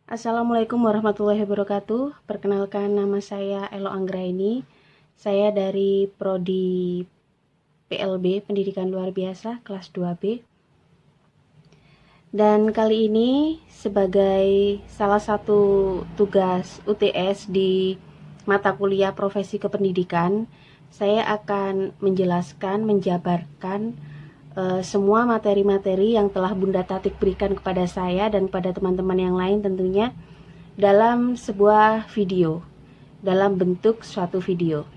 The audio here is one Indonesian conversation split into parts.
Assalamualaikum warahmatullahi wabarakatuh. Perkenalkan, nama saya Elo Anggraini. Saya dari Prodi PLB Pendidikan Luar Biasa kelas 2B. Dan kali ini sebagai salah satu tugas UTS di mata kuliah Profesi Kependidikan, saya akan menjelaskan, menjabarkan semua materi-materi yang telah Bunda Tatik berikan kepada saya dan kepada teman-teman yang lain tentunya dalam sebuah video, dalam bentuk suatu video.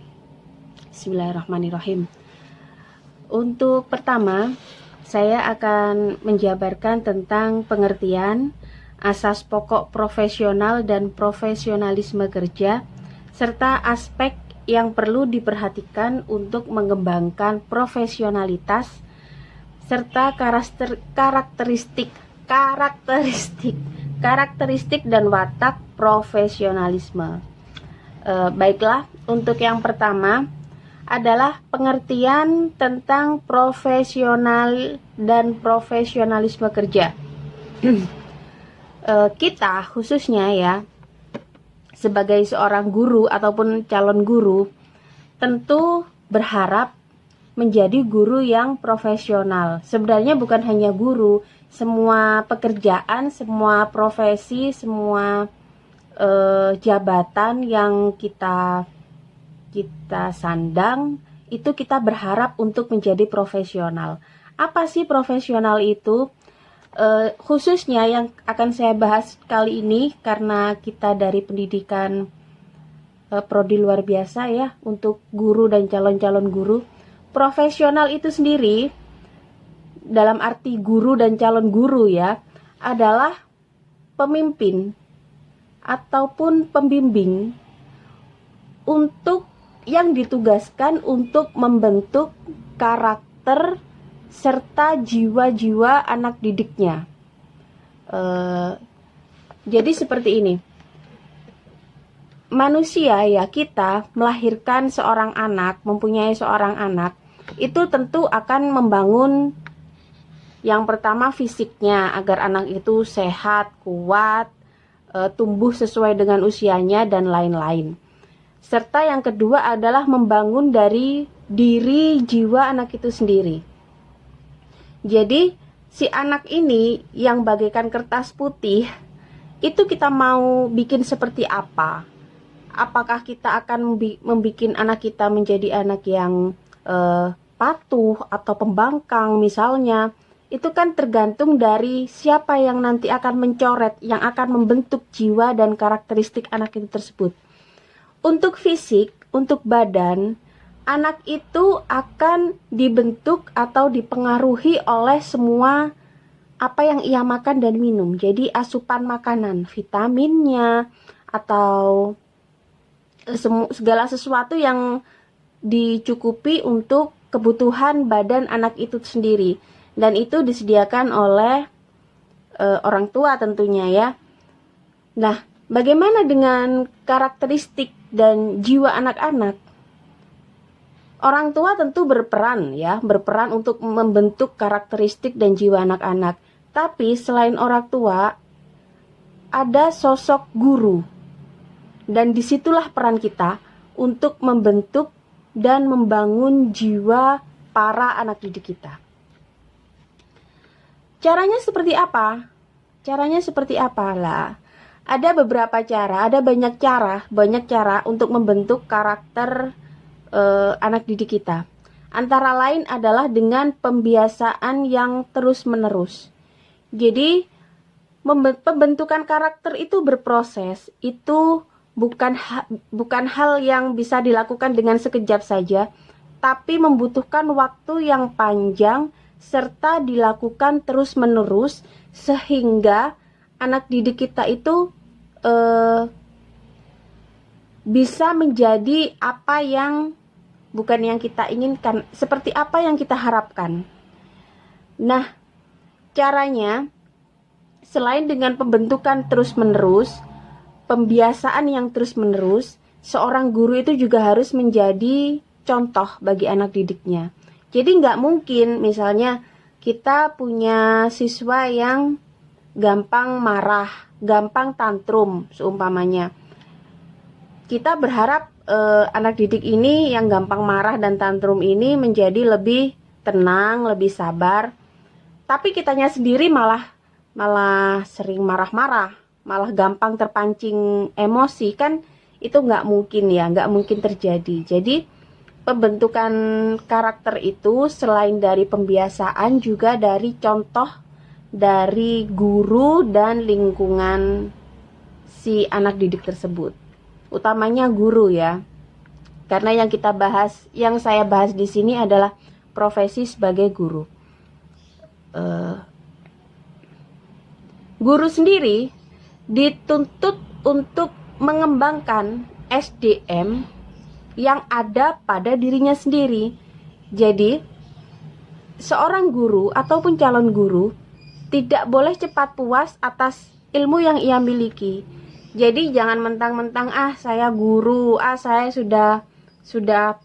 Bismillahirrahmanirrahim. Untuk pertama, saya akan menjabarkan tentang pengertian asas pokok profesional dan profesionalisme kerja, serta aspek yang perlu diperhatikan untuk mengembangkan profesionalitas serta karakteristik dan watak profesionalisme. Baiklah, untuk yang pertama adalah pengertian tentang profesional dan profesionalisme kerja. Kita khususnya ya, sebagai seorang guru ataupun calon guru, tentu berharap menjadi guru yang profesional. Sebenarnya bukan hanya guru, semua pekerjaan, semua profesi, semua jabatan yang kita sandang, itu kita berharap untuk menjadi profesional. Apa sih profesional itu? Khususnya yang akan saya bahas kali ini, karena kita dari pendidikan prodi luar biasa ya, untuk guru dan calon-calon guru. Profesional itu sendiri, dalam arti guru dan calon guru ya, adalah pemimpin ataupun pembimbing untuk yang ditugaskan untuk membentuk karakter serta jiwa-jiwa anak didiknya. Jadi seperti ini. Manusia ya, kita melahirkan seorang anak, mempunyai seorang anak, itu tentu akan membangun yang pertama fisiknya, agar anak itu sehat, kuat, tumbuh sesuai dengan usianya dan lain-lain. Serta yang kedua adalah membangun dari diri jiwa anak itu sendiri. Jadi si anak ini yang bagaikan kertas putih, itu kita mau bikin seperti apa? Apakah kita akan membuat anak kita menjadi anak yang patuh atau pembangkang misalnya? Itu kan tergantung dari siapa yang nanti akan mencoret, yang akan membentuk jiwa dan karakteristik anak itu tersebut. Untuk fisik, untuk badan, anak itu akan dibentuk atau dipengaruhi oleh semua apa yang ia makan dan minum. Jadi asupan makanan, vitaminnya, atau segala sesuatu yang dicukupi untuk kebutuhan badan anak itu sendiri, dan itu disediakan oleh orang tua tentunya ya. Nah, bagaimana dengan karakteristik dan jiwa anak-anak? Orang tua tentu berperan untuk membentuk karakteristik dan jiwa anak-anak. Tapi selain orang tua, ada sosok guru. Dan disitulah peran kita untuk membentuk dan membangun jiwa para anak didik kita. Caranya seperti apa? Lah, ada beberapa cara, ada banyak cara untuk membentuk karakter anak didik kita. Antara lain adalah dengan pembiasaan yang terus-menerus. Jadi, pembentukan karakter itu berproses, itu bukan hal yang bisa dilakukan dengan sekejap saja, tapi membutuhkan waktu yang panjang serta dilakukan terus-menerus sehingga anak didik kita itu bisa menjadi apa yang bukan yang kita inginkan, seperti apa yang kita harapkan. Nah, caranya selain dengan pembentukan terus-menerus, pembiasaan yang terus-menerus, seorang guru itu juga harus menjadi contoh bagi anak didiknya. Jadi nggak mungkin misalnya kita punya siswa yang gampang marah, gampang tantrum seumpamanya. Kita berharap anak didik ini yang gampang marah dan tantrum ini menjadi lebih tenang, lebih sabar. Tapi kitanya sendiri malah sering marah-marah, malah gampang terpancing emosi, kan itu nggak mungkin ya, nggak mungkin terjadi. Jadi pembentukan karakter itu selain dari pembiasaan juga dari contoh dari guru dan lingkungan si anak didik tersebut. Utamanya guru ya. Karena yang saya bahas di sini adalah profesi sebagai guru. Guru sendiri dituntut untuk mengembangkan SDM yang ada pada dirinya sendiri. Jadi, seorang guru ataupun calon guru tidak boleh cepat puas atas ilmu yang ia miliki. Jadi jangan mentang-mentang saya guru, saya sudah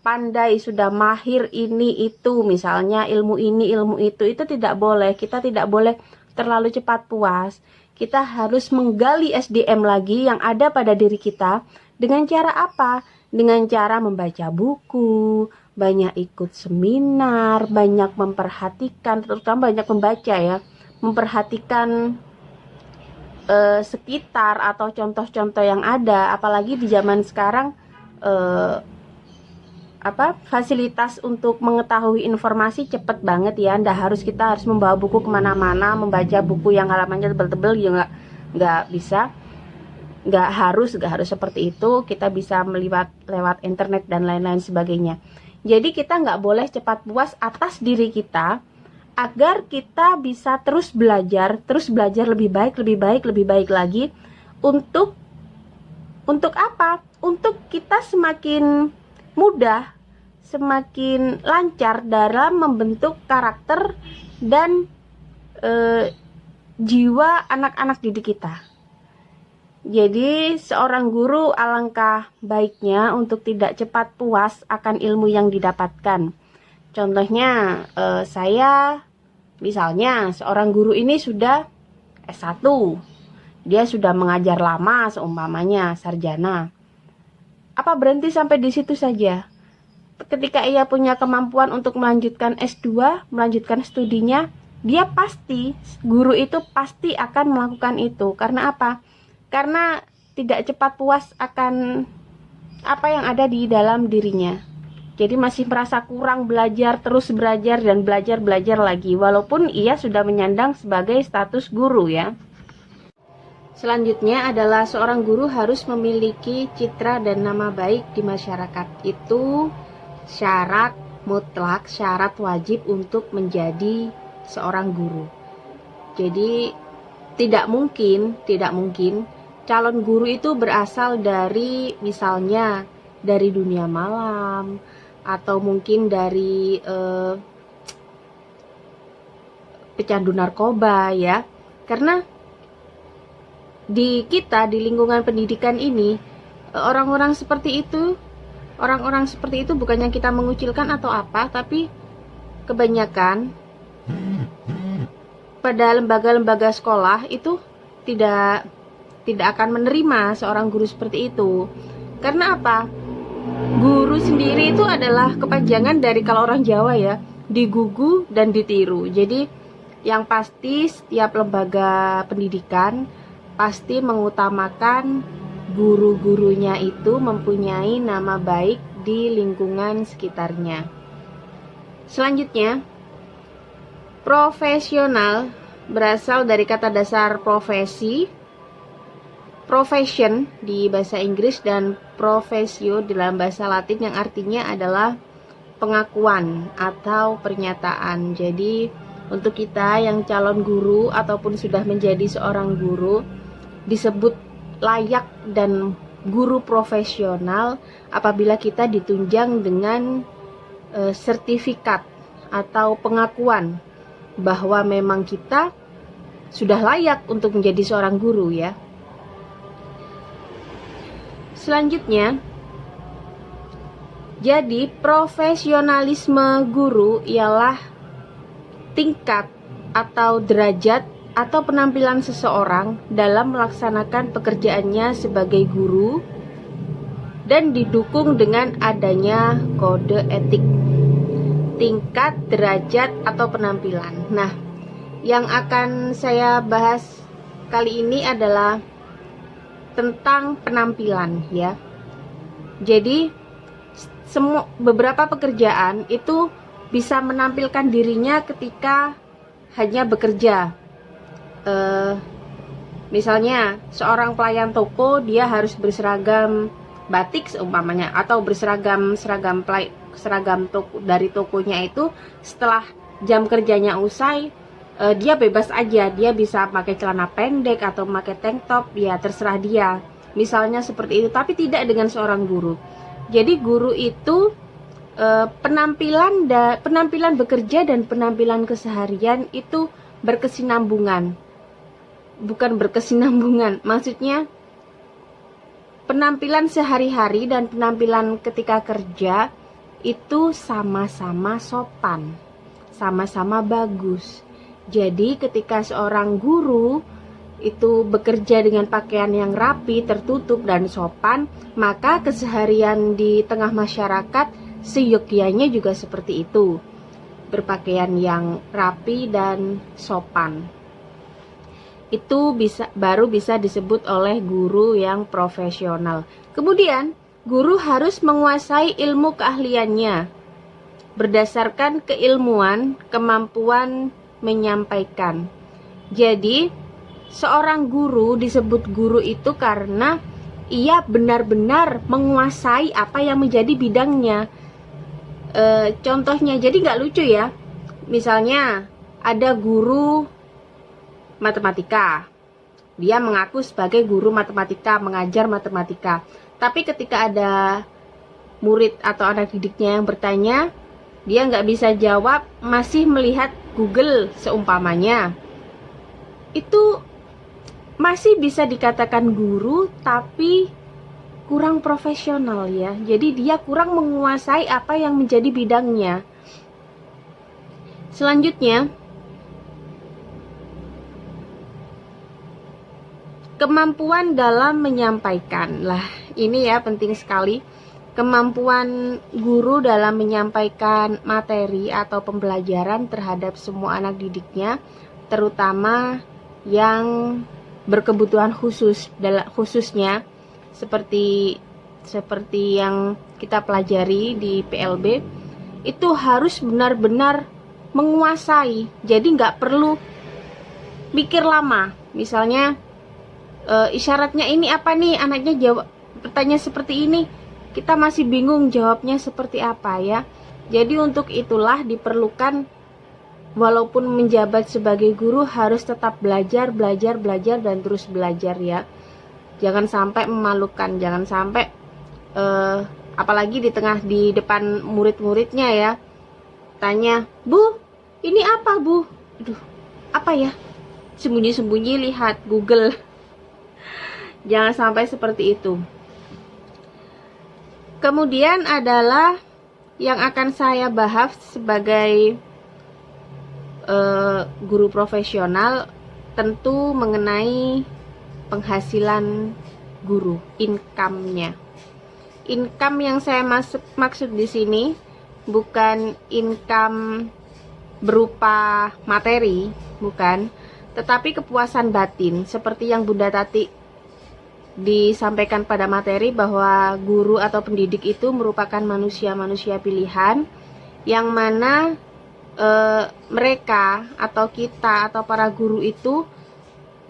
pandai, sudah mahir ini itu, misalnya ilmu ini, ilmu itu tidak boleh. Kita tidak boleh terlalu cepat puas. Kita harus menggali SDM lagi yang ada pada diri kita. Dengan cara apa? Dengan cara membaca buku, banyak ikut seminar, banyak memperhatikan, terutama banyak membaca ya, memperhatikan sekitar atau contoh-contoh yang ada. Apalagi di zaman sekarang fasilitas untuk mengetahui informasi cepet banget ya. Kita harus membawa buku kemana-mana, membaca buku yang halamannya tebel-tebel ya, nggak bisa, nggak harus seperti itu. Kita bisa lewat internet dan lain-lain sebagainya. Jadi kita nggak boleh cepat puas atas diri kita, agar kita bisa terus belajar lebih baik lagi untuk apa? Untuk kita semakin mudah, semakin lancar dalam membentuk karakter dan jiwa anak-anak didik kita. Jadi seorang guru alangkah baiknya untuk tidak cepat puas akan ilmu yang didapatkan. Contohnya misalnya seorang guru ini sudah S1, dia sudah mengajar lama seumpamanya sarjana. Apa berhenti sampai di situ saja? Ketika ia punya kemampuan untuk melanjutkan S2, melanjutkan studinya, guru itu pasti akan melakukan itu. Karena apa? Karena tidak cepat puas akan apa yang ada di dalam dirinya. Jadi masih merasa kurang belajar, terus belajar dan belajar lagi, walaupun ia sudah menyandang sebagai status guru ya. Selanjutnya adalah seorang guru harus memiliki citra dan nama baik di masyarakat. Itu syarat mutlak, syarat wajib untuk menjadi seorang guru. Jadi tidak mungkin calon guru itu berasal dari misalnya dari dunia malam, atau mungkin dari pecandu narkoba ya. Karena di lingkungan pendidikan ini orang-orang seperti itu bukannya kita mengucilkan atau apa, tapi kebanyakan pada lembaga-lembaga sekolah itu tidak akan menerima seorang guru seperti itu. Karena apa? Guru sendiri itu adalah kepanjangan dari, kalau orang Jawa ya, digugu dan ditiru. Jadi yang pasti setiap lembaga pendidikan pasti mengutamakan guru-gurunya itu mempunyai nama baik di lingkungan sekitarnya. Selanjutnya, profesional berasal dari kata dasar profession di bahasa Inggris dan professio dalam bahasa Latin yang artinya adalah pengakuan atau pernyataan. Jadi untuk kita yang calon guru ataupun sudah menjadi seorang guru disebut layak dan guru profesional apabila kita ditunjang dengan sertifikat atau pengakuan bahwa memang kita sudah layak untuk menjadi seorang guru ya. Selanjutnya, jadi profesionalisme guru ialah tingkat atau derajat atau penampilan seseorang dalam melaksanakan pekerjaannya sebagai guru dan didukung dengan adanya kode etik, tingkat, derajat, atau penampilan. Nah, yang akan saya bahas kali ini adalah tentang penampilan ya. Jadi beberapa pekerjaan itu bisa menampilkan dirinya ketika hanya bekerja. Misalnya seorang pelayan toko, dia harus berseragam batik seumpamanya, atau berseragam seragam toko, dari tokonya itu setelah jam kerjanya usai, dia bebas aja, dia bisa pakai celana pendek atau pakai tank top, ya terserah dia. Misalnya seperti itu, tapi tidak dengan seorang guru. Jadi guru itu penampilan bekerja dan penampilan keseharian itu berkesinambungan. Bukan berkesinambungan, maksudnya penampilan sehari-hari dan penampilan ketika kerja itu sama-sama sopan, sama-sama bagus. Jadi ketika seorang guru itu bekerja dengan pakaian yang rapi, tertutup, dan sopan, maka keseharian di tengah masyarakat seyogyanya juga seperti itu, berpakaian yang rapi dan sopan. Itu baru bisa disebut oleh guru yang profesional. Kemudian guru harus menguasai ilmu keahliannya berdasarkan keilmuan, kemampuan menyampaikan. Jadi seorang guru disebut guru itu karena ia benar-benar menguasai apa yang menjadi bidangnya. Contohnya, jadi nggak lucu ya. Misalnya ada guru matematika, dia mengaku sebagai guru matematika, mengajar matematika. Tapi ketika ada murid atau anak didiknya yang bertanya, dia nggak bisa jawab, masih melihat Google seumpamanya. Itu masih bisa dikatakan guru, tapi kurang profesional ya. Jadi dia kurang menguasai apa yang menjadi bidangnya. Selanjutnya, kemampuan dalam menyampaikan. Lah, ini ya penting sekali. Kemampuan guru dalam menyampaikan materi atau pembelajaran terhadap semua anak didiknya, terutama yang berkebutuhan khususnya seperti yang kita pelajari di PLB, itu harus benar-benar menguasai. Jadi nggak perlu mikir lama. Misalnya isyaratnya ini apa nih, anaknya jawab bertanya seperti ini, kita masih bingung jawabnya seperti apa ya. Jadi untuk itulah diperlukan, walaupun menjabat sebagai guru, harus tetap belajar dan terus belajar ya. Jangan sampai memalukan, jangan sampai apalagi di depan murid-muridnya ya, tanya, "Bu, ini apa, Bu?" Aduh, apa ya? Sembunyi-sembunyi lihat Google. Jangan sampai seperti itu. Kemudian adalah yang akan saya bahas sebagai guru profesional, tentu mengenai penghasilan guru, income-nya. Income yang saya maksud di sini bukan income berupa materi, bukan, tetapi kepuasan batin, seperti yang Bunda Tati disampaikan pada materi, bahwa guru atau pendidik itu merupakan manusia-manusia pilihan, yang mana mereka atau kita atau para guru itu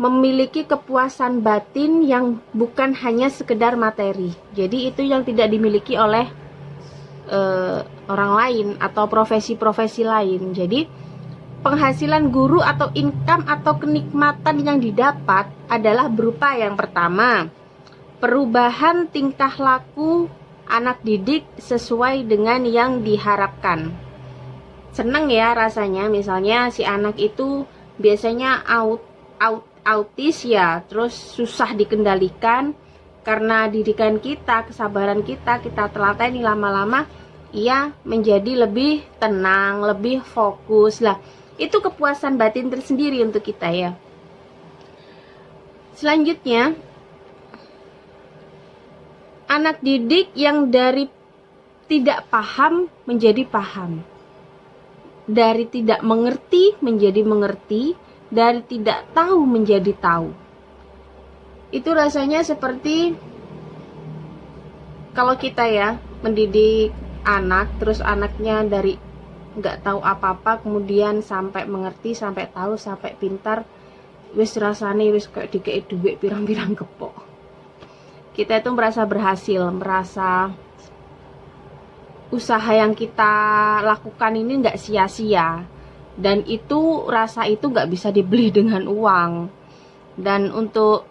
memiliki kepuasan batin yang bukan hanya sekedar materi. Jadi itu yang tidak dimiliki oleh orang lain atau profesi-profesi lain. Jadi penghasilan guru atau income atau kenikmatan yang didapat adalah berupa yang pertama, perubahan tingkah laku anak didik sesuai dengan yang diharapkan. Seneng ya rasanya, misalnya si anak itu biasanya autis ya, terus susah dikendalikan. Karena didikan kita, kesabaran kita telateni lama-lama, ia menjadi lebih tenang, lebih fokus lah. Itu kepuasan batin tersendiri untuk kita ya. Selanjutnya, anak didik yang dari tidak paham menjadi paham, dari tidak mengerti menjadi mengerti, dari tidak tahu menjadi tahu. Itu rasanya seperti kalau kita ya mendidik anak, terus anaknya dari nggak tahu apa-apa kemudian sampai mengerti, sampai tahu, sampai pintar, wis rasane wis kayak dikei duit pirang-pirang kepok. Kita itu merasa berhasil, merasa usaha yang kita lakukan ini nggak sia-sia, dan itu rasa itu nggak bisa dibeli dengan uang. Dan untuk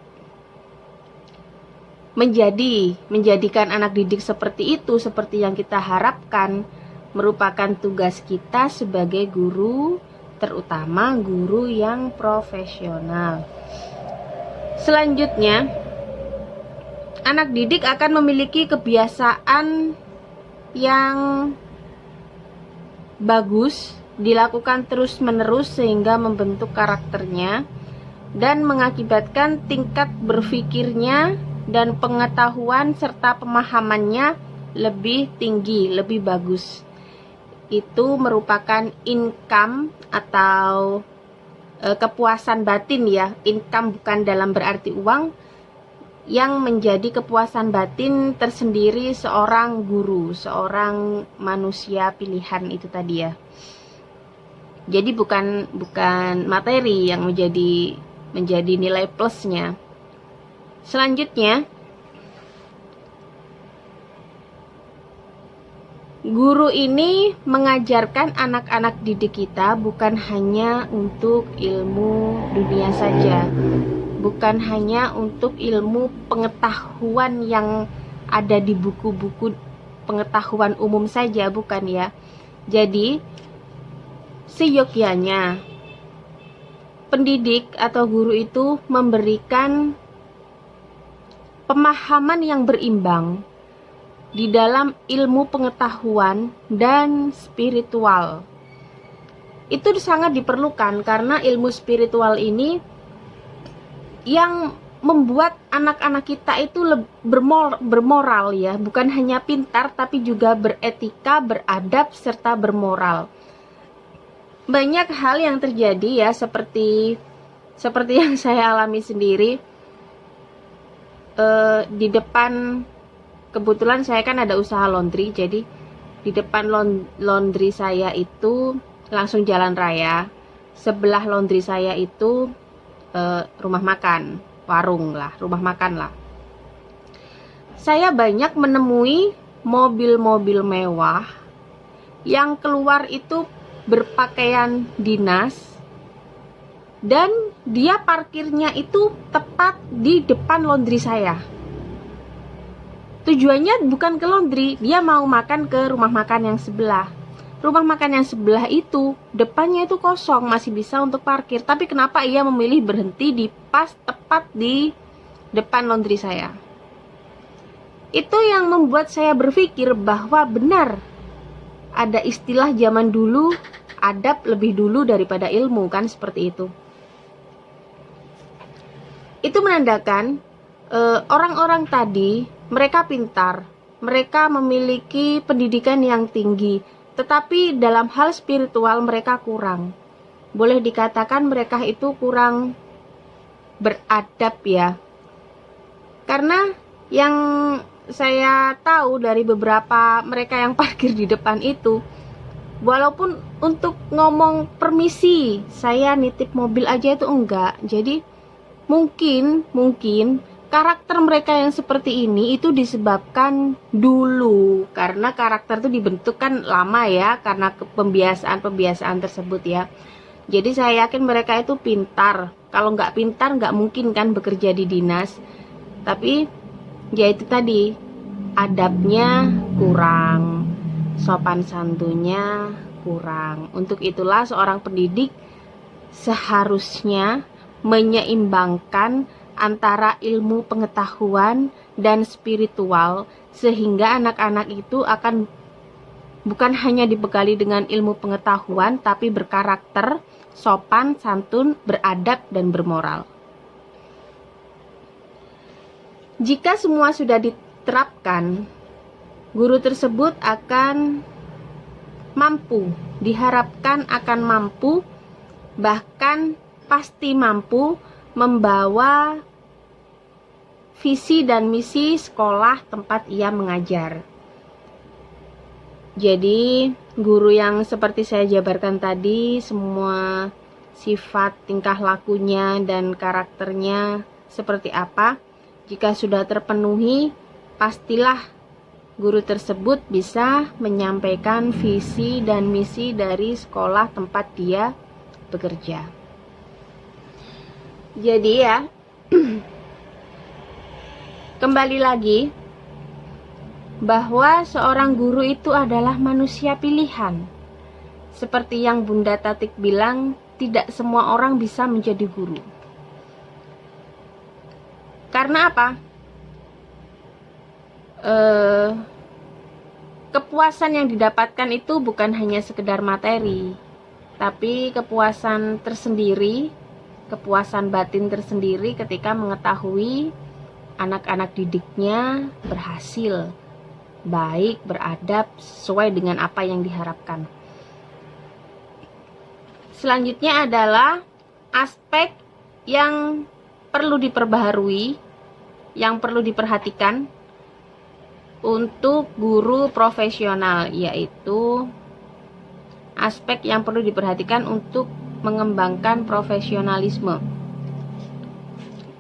menjadikan anak didik seperti itu, seperti yang kita harapkan, merupakan tugas kita sebagai guru, terutama guru yang profesional. Selanjutnya, anak didik akan memiliki kebiasaan yang bagus, dilakukan terus-menerus sehingga membentuk karakternya dan mengakibatkan tingkat berpikirnya dan pengetahuan serta pemahamannya lebih tinggi, lebih bagus. Itu merupakan income atau kepuasan batin ya. Income bukan dalam berarti uang, yang menjadi kepuasan batin tersendiri seorang guru, seorang manusia pilihan itu tadi ya. Jadi bukan materi yang menjadi nilai plusnya. Selanjutnya, guru ini mengajarkan anak-anak didik kita bukan hanya untuk ilmu dunia saja, bukan hanya untuk ilmu pengetahuan yang ada di buku-buku pengetahuan umum saja, bukan ya. Jadi seyogyanya pendidik atau guru itu memberikan pemahaman yang berimbang di dalam ilmu pengetahuan dan spiritual. Itu sangat diperlukan karena ilmu spiritual ini yang membuat anak-anak kita itu bermoral ya, bukan hanya pintar tapi juga beretika, beradab serta bermoral. Banyak hal yang terjadi ya, seperti yang saya alami sendiri. Di depan, kebetulan saya kan ada usaha laundry, jadi di depan laundry saya itu langsung jalan raya. Sebelah laundry saya itu rumah makan, warung lah, rumah makan lah. Saya banyak menemui mobil-mobil mewah yang keluar itu berpakaian dinas, dan dia parkirnya itu tepat di depan laundry saya. Tujuannya bukan ke laundry, dia mau makan ke rumah makan yang sebelah. Rumah makan yang sebelah itu depannya itu kosong, masih bisa untuk parkir. Tapi kenapa ia memilih berhenti di pas tepat di depan laundry saya? Itu yang membuat saya berpikir bahwa benar ada istilah zaman dulu, adab lebih dulu daripada ilmu, kan seperti itu. Itu menandakan orang-orang tadi mereka pintar, mereka memiliki pendidikan yang tinggi, tetapi dalam hal spiritual mereka kurang. Boleh dikatakan mereka itu kurang beradab ya. Karena yang saya tahu dari beberapa mereka yang parkir di depan itu, walaupun untuk ngomong permisi, saya nitip mobil aja itu enggak. Jadi mungkin karakter mereka yang seperti ini itu disebabkan dulu, karena karakter itu dibentuk kan lama ya, karena pembiasaan tersebut ya. Jadi saya yakin mereka itu pintar. Kalau nggak pintar nggak mungkin kan bekerja di dinas. Tapi ya itu tadi, adabnya kurang, sopan santunnya kurang. Untuk itulah seorang pendidik seharusnya menyeimbangkan antara ilmu pengetahuan dan spiritual, sehingga anak-anak itu akan bukan hanya dibekali dengan ilmu pengetahuan, tapi berkarakter, sopan, santun, beradab, dan bermoral. Jika semua sudah diterapkan, guru tersebut akan mampu, diharapkan akan mampu, bahkan pasti mampu membawa visi dan misi sekolah tempat ia mengajar. Jadi, guru yang seperti saya jabarkan tadi, semua sifat, tingkah lakunya, dan karakternya seperti apa, jika sudah terpenuhi, pastilah guru tersebut bisa menyampaikan visi dan misi dari sekolah tempat dia bekerja. Jadi ya, kembali lagi bahwa seorang guru itu adalah manusia pilihan. Seperti yang Bunda Tatik bilang, tidak semua orang bisa menjadi guru. Karena apa? Kepuasan yang didapatkan itu bukan hanya sekedar materi, tapi kepuasan tersendiri, kepuasan batin tersendiri ketika mengetahui anak-anak didiknya berhasil, baik, beradab, sesuai dengan apa yang diharapkan. Selanjutnya adalah aspek yang perlu diperbaharui, yang perlu diperhatikan untuk guru profesional, yaitu aspek yang perlu diperhatikan untuk mengembangkan profesionalisme.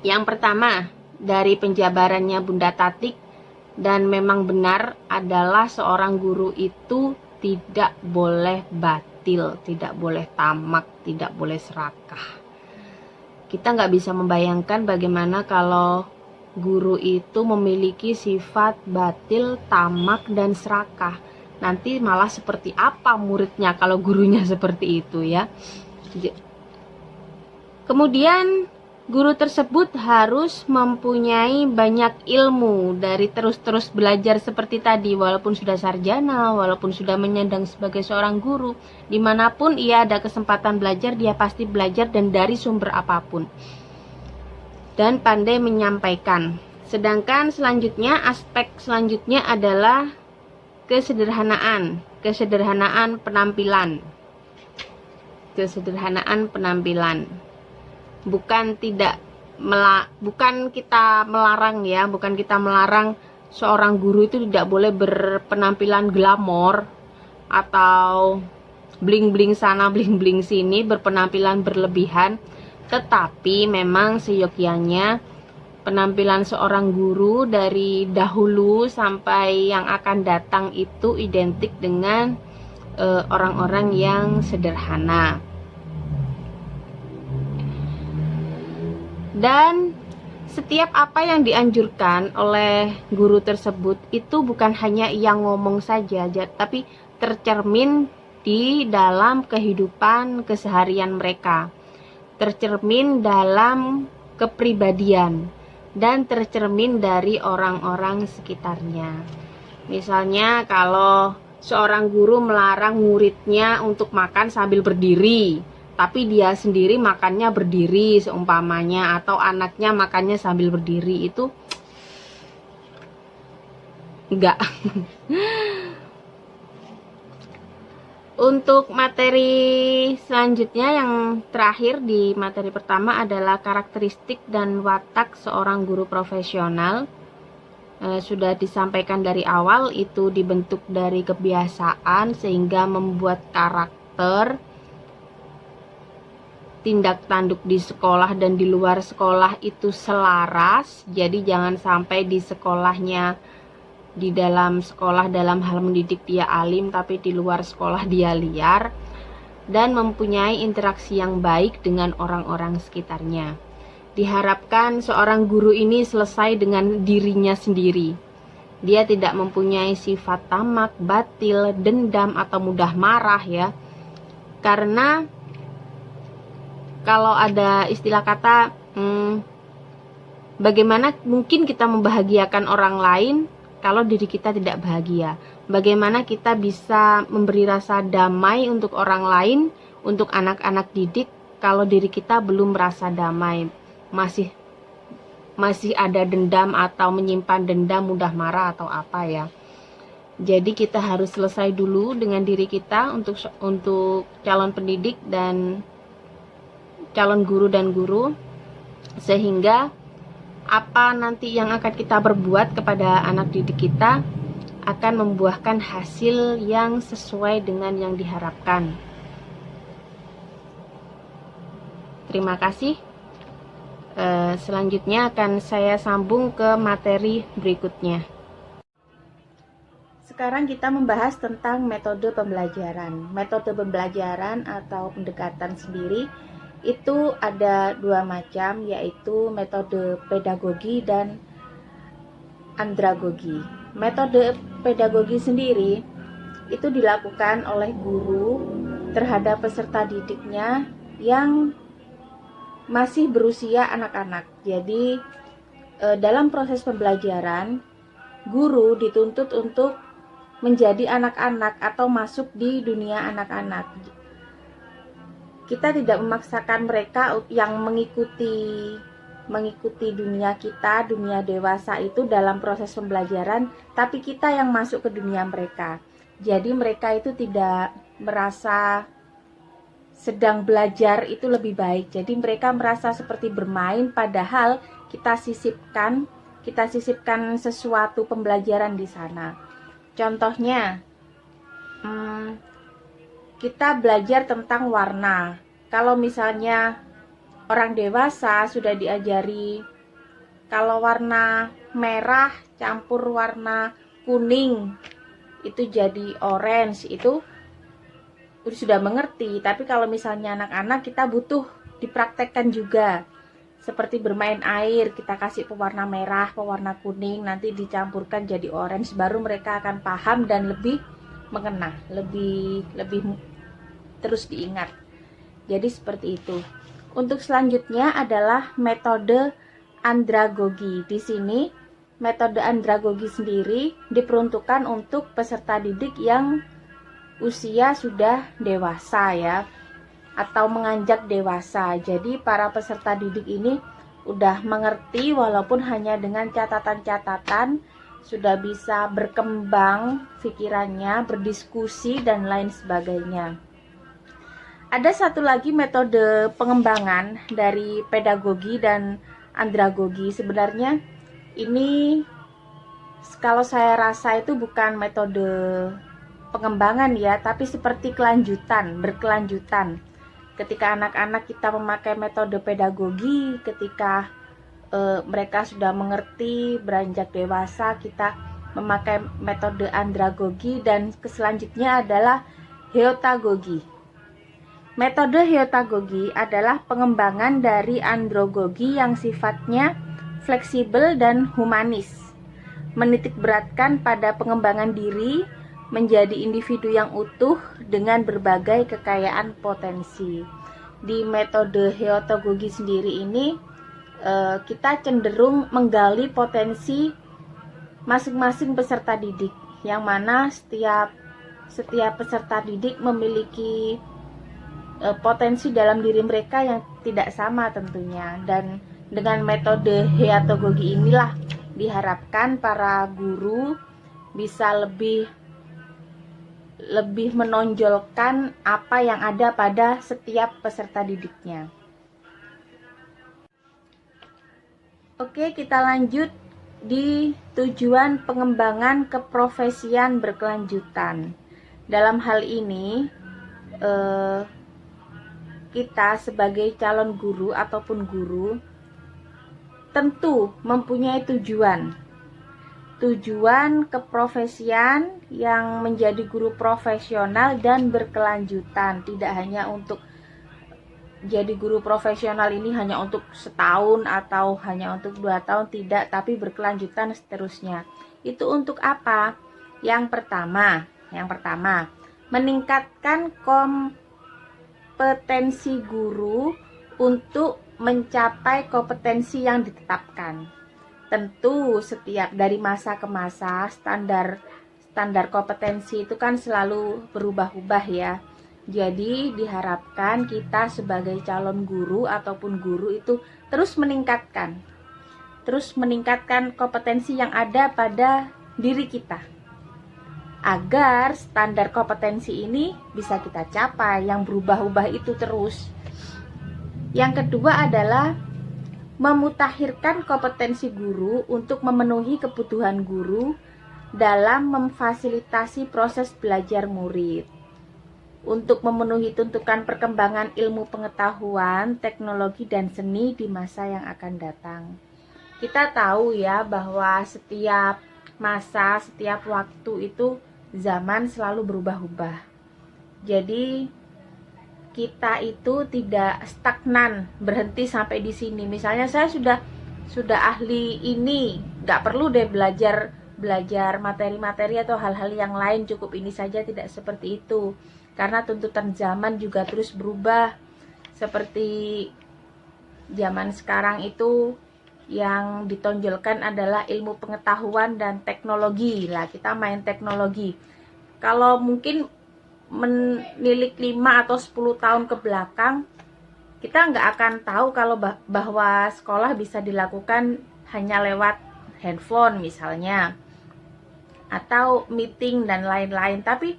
Yang pertama, dari penjabarannya Bunda Tatik, dan memang benar, adalah seorang guru itu tidak boleh batil, tidak boleh tamak, tidak boleh serakah. Kita nggak bisa membayangkan bagaimana kalau guru itu memiliki sifat batil, tamak, dan serakah. Nanti malah seperti apa muridnya kalau gurunya seperti itu ya. Kemudian guru tersebut harus mempunyai banyak ilmu dari terus-terus belajar seperti tadi, walaupun sudah sarjana, walaupun sudah menyandang sebagai seorang guru, dimanapun ia ada kesempatan belajar, dia pasti belajar dan dari sumber apapun. Dan pandai menyampaikan. Sedangkan selanjutnya, aspek selanjutnya adalah kesederhanaan, kesederhanaan penampilan. Kesederhanaan penampilan. Bukan kita melarang ya, bukan kita melarang seorang guru itu tidak boleh berpenampilan glamor atau bling-bling sana bling-bling sini, berpenampilan berlebihan. Tetapi memang seyogyanya penampilan seorang guru dari dahulu sampai yang akan datang itu identik dengan orang-orang yang sederhana. Dan setiap apa yang dianjurkan oleh guru tersebut itu bukan hanya ia ngomong saja, tapi tercermin di dalam kehidupan keseharian mereka, tercermin dalam kepribadian, dan tercermin dari orang-orang sekitarnya. Misalnya kalau seorang guru melarang muridnya untuk makan sambil berdiri, tapi dia sendiri makannya berdiri seumpamanya, atau anaknya makannya sambil berdiri, itu enggak. Untuk materi selanjutnya yang terakhir di materi pertama adalah karakteristik dan watak seorang guru profesional. Sudah disampaikan dari awal, itu dibentuk dari kebiasaan sehingga membuat karakter, tindak tanduk di sekolah dan di luar sekolah itu selaras. Jadi jangan sampai di sekolahnya, di dalam sekolah dalam hal mendidik dia alim, tapi di luar sekolah dia liar, dan mempunyai interaksi yang baik dengan orang-orang sekitarnya. Diharapkan seorang guru ini selesai dengan dirinya sendiri. Dia tidak mempunyai sifat tamak, batil, dendam, atau mudah marah ya. Karena kalau ada istilah kata, bagaimana mungkin kita membahagiakan orang lain kalau diri kita tidak bahagia? Bagaimana kita bisa memberi rasa damai untuk orang lain, untuk anak-anak didik, kalau diri kita belum merasa damai, masih masih ada dendam atau menyimpan dendam, mudah marah atau apa ya. Jadi kita harus selesai dulu dengan diri kita untuk calon pendidik dan calon guru dan guru, sehingga apa nanti yang akan kita perbuat kepada anak didik kita akan membuahkan hasil yang sesuai dengan yang diharapkan. Terima kasih. Selanjutnya akan saya sambung ke materi berikutnya. Sekarang kita membahas tentang metode pembelajaran. Metode pembelajaran atau pendekatan sendiri itu ada dua macam, yaitu metode pedagogi dan andragogi. Metode pedagogi sendiri itu dilakukan oleh guru terhadap peserta didiknya yang masih berusia anak-anak. Jadi dalam proses pembelajaran, guru dituntut untuk menjadi anak-anak atau masuk di dunia anak-anak. Kita tidak memaksakan mereka yang mengikuti dunia kita, dunia dewasa itu dalam proses pembelajaran, tapi kita yang masuk ke dunia mereka. Jadi mereka itu tidak merasa sedang belajar itu lebih baik. Jadi mereka merasa seperti bermain, padahal kita sisipkan sesuatu pembelajaran di sana. Contohnya, kita belajar tentang warna. Kalau misalnya orang dewasa sudah diajari kalau warna merah campur warna kuning itu jadi orange, itu sudah mengerti. Tapi kalau misalnya anak-anak, kita butuh dipraktekkan juga. Seperti bermain air, kita kasih pewarna merah, pewarna kuning, nanti dicampurkan jadi orange, baru mereka akan paham dan lebih mengena, lebih terus diingat. Jadi seperti itu. Untuk selanjutnya adalah metode andragogi. Di sini metode andragogi sendiri diperuntukkan untuk peserta didik yang usia sudah dewasa ya, atau menganjak dewasa. Jadi para peserta didik ini udah mengerti, walaupun hanya dengan catatan-catatan, sudah bisa berkembang pikirannya, berdiskusi dan lain sebagainya. Ada satu lagi metode pengembangan dari pedagogi dan andragogi. Sebenarnya ini kalau saya rasa itu bukan metode pengembangan ya, tapi seperti berkelanjutan. Ketika anak-anak kita memakai metode pedagogi, ketika mereka sudah mengerti, beranjak dewasa, kita memakai metode andragogi, dan selanjutnya adalah heotagogi. Metode heotagogi adalah pengembangan dari andragogi yang sifatnya fleksibel dan humanis, menitik beratkan pada pengembangan diri menjadi individu yang utuh dengan berbagai kekayaan potensi. Di metode heotagogi sendiri ini kita cenderung menggali potensi masing-masing peserta didik, yang mana setiap peserta didik memiliki potensi dalam diri mereka yang tidak sama tentunya. Dan dengan metode heotagogi inilah diharapkan para guru bisa lebih menonjolkan apa yang ada pada setiap peserta didiknya. Oke, kita lanjut di tujuan pengembangan keprofesian berkelanjutan. Dalam hal ini, kita sebagai calon guru ataupun guru tentu mempunyai tujuan keprofesian yang menjadi guru profesional dan berkelanjutan. Tidak hanya untuk jadi guru profesional ini hanya untuk setahun atau hanya untuk 2 tahun, tidak, tapi berkelanjutan seterusnya. Itu untuk apa? Yang pertama, meningkatkan kompetensi guru untuk mencapai kompetensi yang ditetapkan. Tentu setiap dari masa ke masa standar kompetensi itu kan selalu berubah-ubah ya. Jadi diharapkan kita sebagai calon guru ataupun guru itu terus meningkatkan terus meningkatkan kompetensi yang ada pada diri kita, agar standar kompetensi ini bisa kita capai, yang berubah-ubah itu terus. Yang kedua adalah memutakhirkan kompetensi guru untuk memenuhi kebutuhan guru dalam memfasilitasi proses belajar murid, untuk memenuhi tuntutan perkembangan ilmu pengetahuan, teknologi, dan seni di masa yang akan datang. Kita tahu ya bahwa setiap masa, setiap waktu itu zaman selalu berubah-ubah. Jadi kita itu tidak stagnan, berhenti sampai di sini. Misalnya saya sudah ahli ini, nggak perlu deh belajar materi-materi atau hal-hal yang lain, cukup ini saja. Tidak seperti itu, karena tuntutan zaman juga terus berubah. Seperti zaman sekarang itu yang ditonjolkan adalah ilmu pengetahuan dan teknologi. Lah, kita main teknologi. Kalau mungkin menilik 5 atau 10 tahun ke belakang, kita nggak akan tahu kalau bahwa sekolah bisa dilakukan hanya lewat handphone misalnya, atau meeting dan lain-lain. Tapi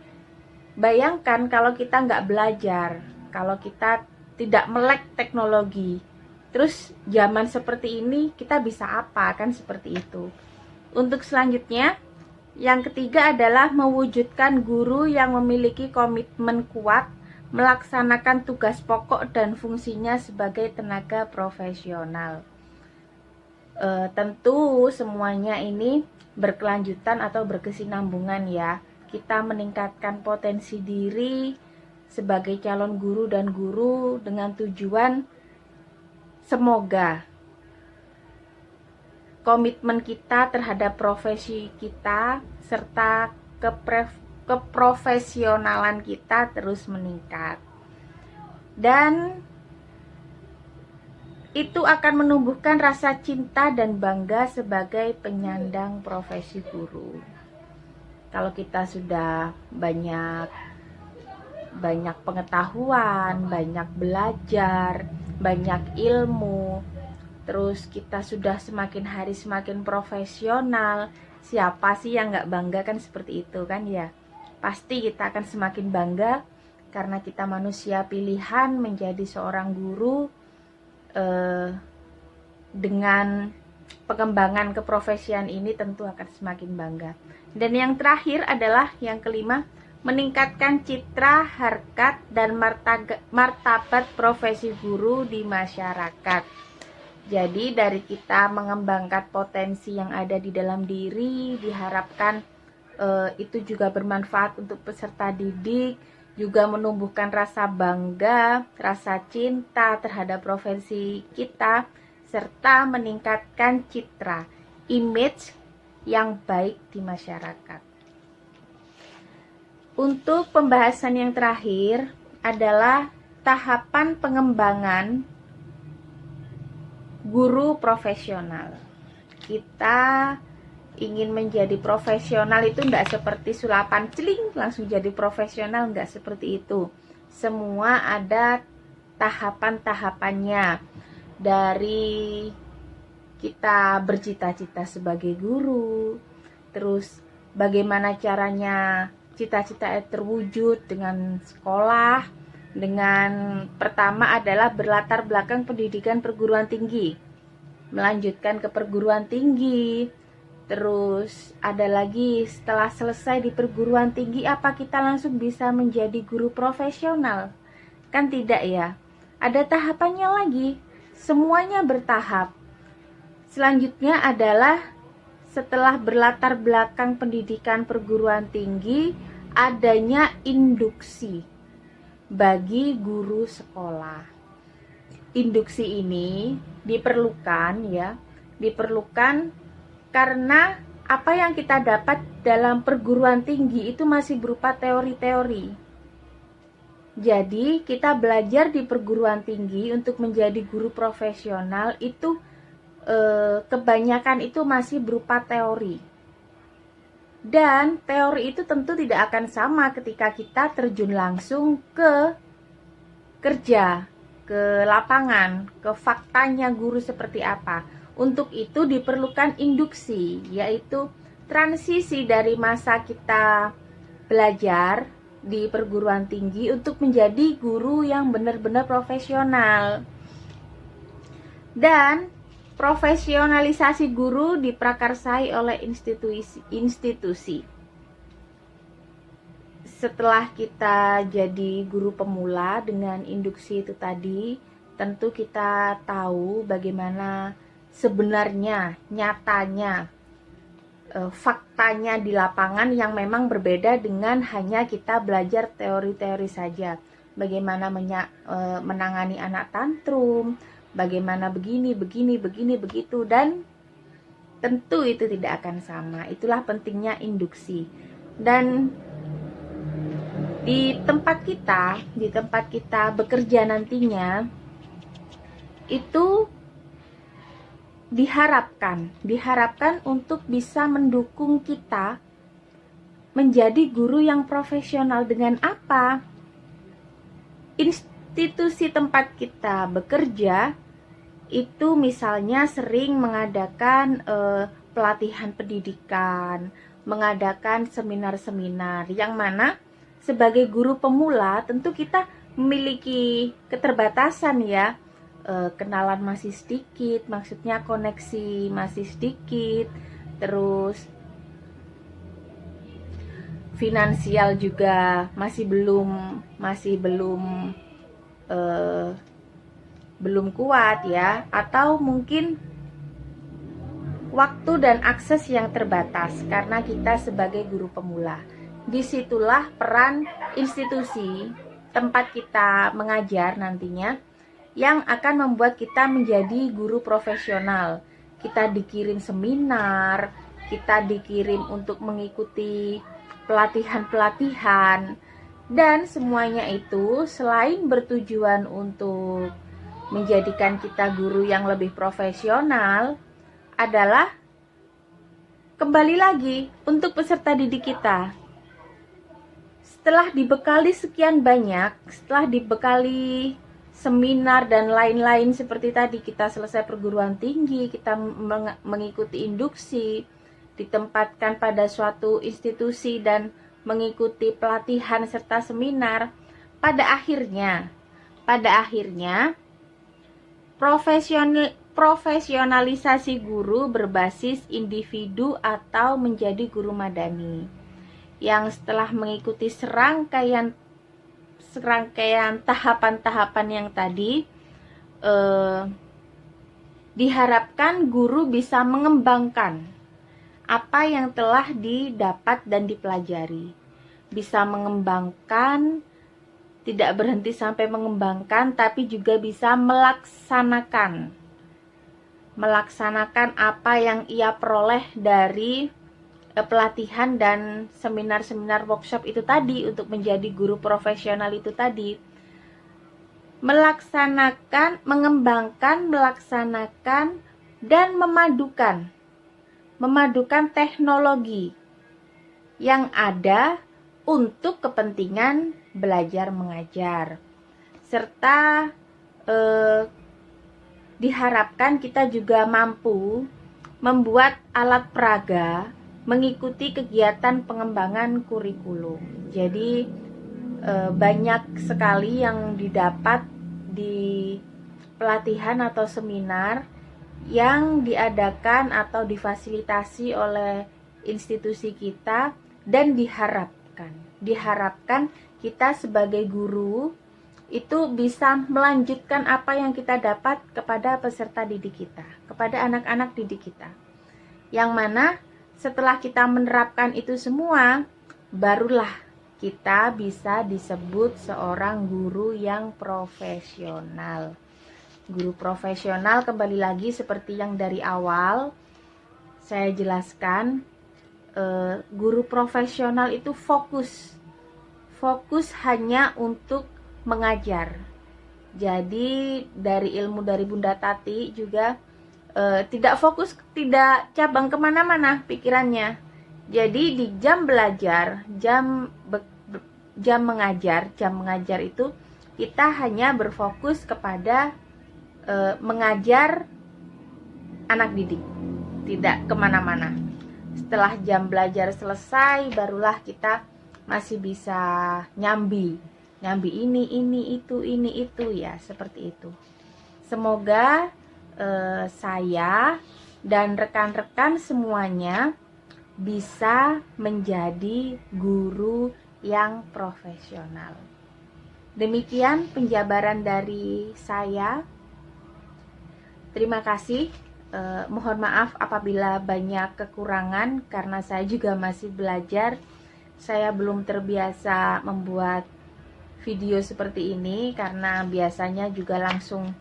bayangkan kalau kita nggak belajar, kalau kita tidak melek teknologi, terus zaman seperti ini kita bisa apa, kan seperti itu. Untuk selanjutnya, yang ketiga adalah mewujudkan guru yang memiliki komitmen kuat melaksanakan tugas pokok dan fungsinya sebagai tenaga profesional. Tentu semuanya ini berkelanjutan atau berkesinambungan ya. Kita meningkatkan potensi diri sebagai calon guru dan guru dengan tujuan semoga komitmen kita terhadap profesi kita serta keprofesionalan kita terus meningkat. Dan itu akan menumbuhkan rasa cinta dan bangga sebagai penyandang profesi guru. Kalau kita sudah banyak pengetahuan, banyak belajar, banyak ilmu, terus kita sudah semakin hari semakin profesional, siapa sih yang nggak bangga, kan seperti itu kan ya. Pasti kita akan semakin bangga karena kita manusia pilihan menjadi seorang guru. Dengan pengembangan keprofesian ini tentu akan semakin bangga. Dan yang terakhir adalah yang kelima, meningkatkan citra, harkat, dan martabat profesi guru di masyarakat. Jadi dari kita mengembangkan potensi yang ada di dalam diri, diharapkan itu juga bermanfaat untuk peserta didik, juga menumbuhkan rasa bangga, rasa cinta terhadap profesi kita, serta meningkatkan citra, image yang baik di masyarakat. Untuk pembahasan yang terakhir adalah tahapan pengembangan guru profesional. Kita ingin menjadi profesional itu enggak seperti sulapan celing langsung jadi profesional, enggak seperti itu. Semua ada tahapan-tahapannya. Dari kita bercita-cita sebagai guru, terus bagaimana caranya cita-cita terwujud dengan sekolah. Dengan pertama adalah berlatar belakang pendidikan perguruan tinggi, melanjutkan ke perguruan tinggi. Terus ada lagi, setelah selesai di perguruan tinggi, apa kita langsung bisa menjadi guru profesional? Kan tidak ya, ada tahapannya lagi, semuanya bertahap. Selanjutnya adalah setelah berlatar belakang pendidikan perguruan tinggi, adanya induksi bagi guru sekolah. Induksi ini diperlukan karena apa yang kita dapat dalam perguruan tinggi itu masih berupa teori-teori. Jadi kita belajar di perguruan tinggi untuk menjadi guru profesional itu kebanyakan itu masih berupa teori. Dan teori itu tentu tidak akan sama ketika kita terjun langsung ke kerja, ke lapangan, ke faktanya guru seperti apa. Untuk itu diperlukan induksi, yaitu transisi dari masa kita belajar di perguruan tinggi untuk menjadi guru yang benar-benar profesional. Dan profesionalisasi guru diprakarsai oleh institusi. Setelah kita jadi guru pemula dengan induksi itu tadi, tentu kita tahu bagaimana sebenarnya, nyatanya, faktanya di lapangan yang memang berbeda dengan hanya kita belajar teori-teori saja. Bagaimana menangani anak tantrum, bagaimana begini, begitu, dan tentu itu tidak akan sama. Itulah pentingnya induksi. Dan di tempat kita bekerja nantinya, itu diharapkan untuk bisa mendukung kita menjadi guru yang profesional. Dengan apa? Institusi tempat kita bekerja itu misalnya sering mengadakan pelatihan pendidikan, mengadakan seminar-seminar, yang mana sebagai guru pemula tentu kita memiliki keterbatasan ya. Kenalan masih sedikit, maksudnya koneksi masih sedikit, terus finansial juga masih belum kuat ya, atau mungkin waktu dan akses yang terbatas karena kita sebagai guru pemula. Disitulah peran institusi tempat kita mengajar nantinya yang akan membuat kita menjadi guru profesional. Kita dikirim seminar, kita dikirim untuk mengikuti pelatihan-pelatihan, dan semuanya itu selain bertujuan untuk menjadikan kita guru yang lebih profesional, adalah kembali lagi untuk peserta didik kita. Setelah dibekali sekian banyak, setelah dibekali seminar dan lain-lain seperti tadi, kita selesai perguruan tinggi, kita mengikuti induksi, ditempatkan pada suatu institusi dan mengikuti pelatihan serta seminar. Pada akhirnya profesionalisasi guru berbasis individu atau menjadi guru madani, yang setelah mengikuti serangkaian tahapan-tahapan yang tadi, diharapkan guru bisa mengembangkan apa yang telah didapat dan dipelajari. Bisa mengembangkan, tidak berhenti sampai mengembangkan, tapi juga bisa melaksanakan apa yang ia peroleh dari pelatihan dan seminar-seminar workshop itu tadi untuk menjadi guru profesional itu tadi. Mengembangkan, melaksanakan, dan memadukan teknologi yang ada untuk kepentingan belajar mengajar. Serta diharapkan kita juga mampu membuat alat peraga mengikuti kegiatan pengembangan kurikulum. Jadi banyak sekali yang didapat di pelatihan atau seminar yang diadakan atau difasilitasi oleh institusi kita, dan diharapkan kita sebagai guru itu bisa melanjutkan apa yang kita dapat kepada peserta didik kita, kepada anak-anak didik kita, yang mana setelah kita menerapkan itu semua, barulah kita bisa disebut seorang guru yang profesional. Guru profesional, kembali lagi seperti yang dari awal saya jelaskan, guru profesional itu fokus hanya untuk mengajar. Jadi dari ilmu dari Bunda Tati juga tidak fokus, tidak cabang kemana-mana pikirannya. Jadi di jam belajar, jam mengajar itu kita hanya berfokus kepada mengajar anak didik, tidak kemana-mana. Setelah jam belajar selesai, barulah kita masih bisa nyambi ini itu ya, seperti itu. Semoga saya dan rekan-rekan semuanya bisa menjadi guru yang profesional. Demikian penjabaran dari saya. Terima kasih. Mohon maaf apabila banyak kekurangan karena saya juga masih belajar. Saya belum terbiasa membuat video seperti ini karena biasanya juga langsung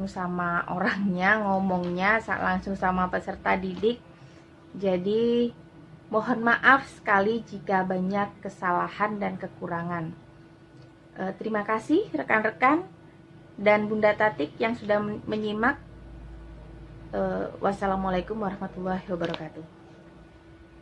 sama orangnya, ngomongnya langsung sama peserta didik. Jadi mohon maaf sekali jika banyak kesalahan dan kekurangan. Terima kasih rekan-rekan dan Bunda Tatik yang sudah menyimak. Wassalamualaikum warahmatullahi wabarakatuh.